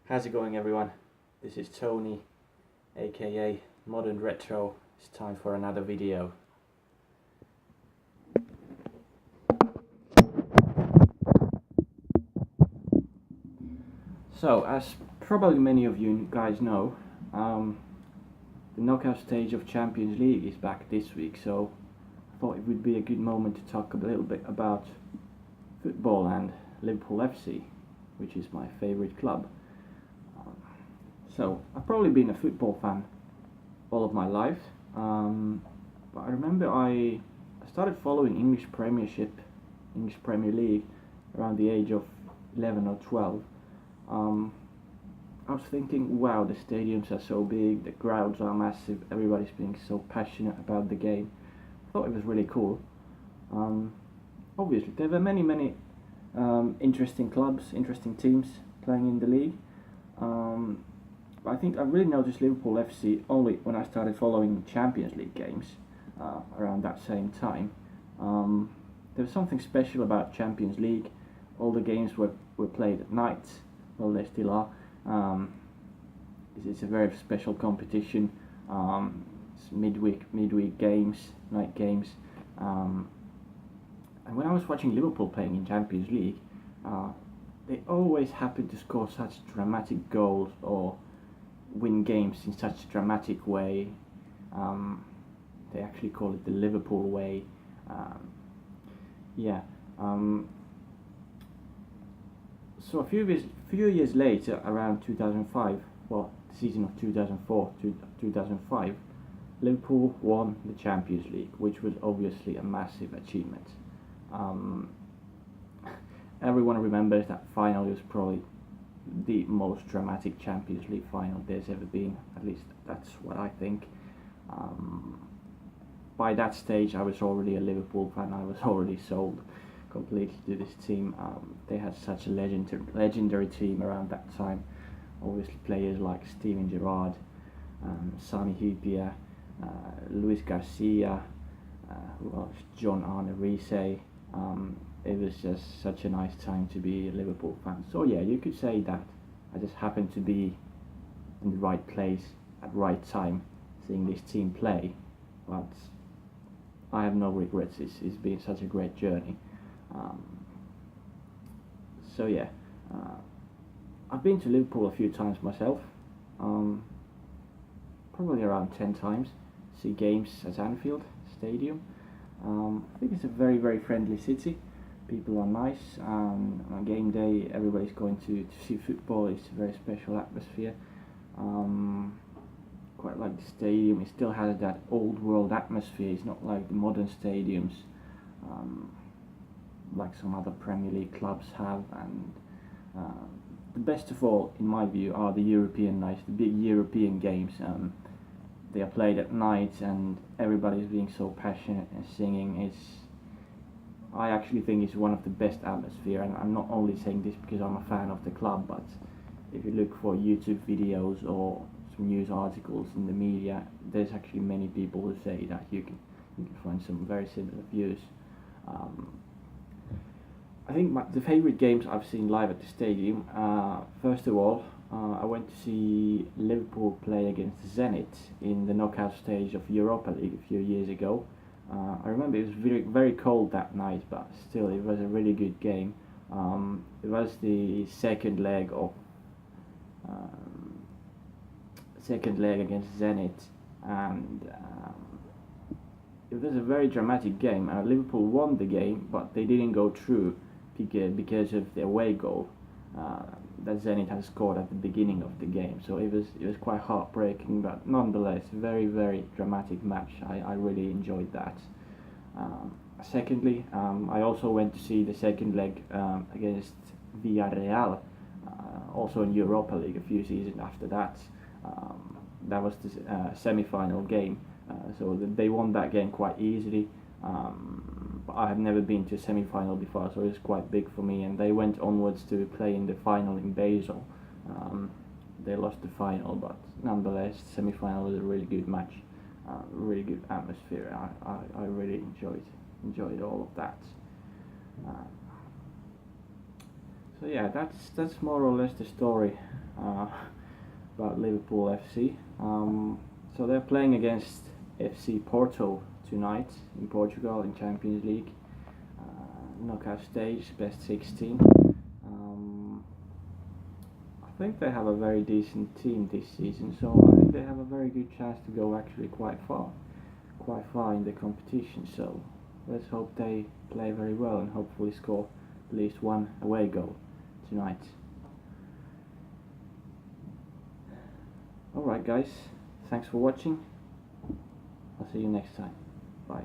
How's it going, everyone? This is Tony, aka Modern Retro. It's time for another video. So, as probably many of you guys know, the knockout stage of Champions League is back this week, so I thought it would be a good moment to talk a little bit about football and Liverpool FC, which is my favourite club. So, I've probably been a football fan all of my life, but I remember I started following English Premier League around the age of 11 or 12. I was thinking, wow, the stadiums are so big, the crowds are massive, everybody's being so passionate about the game. I thought it was really cool. Obviously, there were many interesting clubs, interesting teams playing in the league. I think I really noticed Liverpool FC only when I started following Champions League games around that same time. There was something special about Champions League. All the games were played at night. Well, they still are. It's a very special competition. It's midweek games, night games. And when I was watching Liverpool playing in Champions League, they always happened to score such dramatic goals or win games in such a dramatic way. They actually call it the Liverpool way. Yeah. So a few years later, around 2005, well, the season of 2004 to 2005, Liverpool won the Champions League, which was obviously a massive achievement. Everyone remembers that final was probably the most dramatic Champions League final there's ever been. At least that's what I think. By that stage, I was already a Liverpool fan. I was already sold completely to this team. They had such a legendary team around that time. Obviously, players like Steven Gerrard, Sami Hyypiä, Luis Garcia, who else? John Arne Riise. It was just such a nice time to be a Liverpool fan. So yeah, you could say that I just happened to be in the right place at the right time, seeing this team play. But I have no regrets. It's been such a great journey. So yeah, I've been to Liverpool a few times myself, probably around 10 times, see games at Anfield Stadium. I think it's a very friendly city. People are nice. On game day, everybody's going to see football. It's a very special atmosphere. Quite like the stadium. It still has that old world atmosphere. It's not like the modern stadiums, like some other Premier League clubs have. And the best of all, in my view, are the European nights, the big European games. They are played at night, and everybody's being so passionate and singing. I actually think it's one of the best atmosphere, and I'm not only saying this because I'm a fan of the club, but if you look for YouTube videos or some news articles in the media, there's actually many people who say that you can find some very similar views. I think the favourite games I've seen live at the stadium, first of all, I went to see Liverpool play against Zenit in the knockout stage of Europa League a few years ago. I remember it was very cold that night, but still it was a really good game. It was the second leg against Zenit, and it was a very dramatic game. Liverpool won the game, but they didn't go through because of the away goal that Zenit had scored at the beginning of the game. So it was quite heartbreaking, but nonetheless, very dramatic match. I really enjoyed that. Secondly, I also went to see the second leg against Villarreal, also in Europa League a few seasons after that. That was the semi-final game, so they won that game quite easily. But I had never been to a semi-final before, so it was quite big for me. And they went onwards to play in the final in Basel. They lost the final, but nonetheless, semi-final was a really good match, really good atmosphere. I really enjoyed all of that. So yeah, that's more or less the story uh, about Liverpool FC. So they're playing against FC Porto tonight in Portugal in Champions League knockout stage, best 16. Um, I think they have a very decent team this season, so I think they have a very good chance to go actually quite far in the competition. So let's hope they play very well and hopefully score at least one away goal tonight. Alright guys, thanks for watching. I'll see you next time. Bye.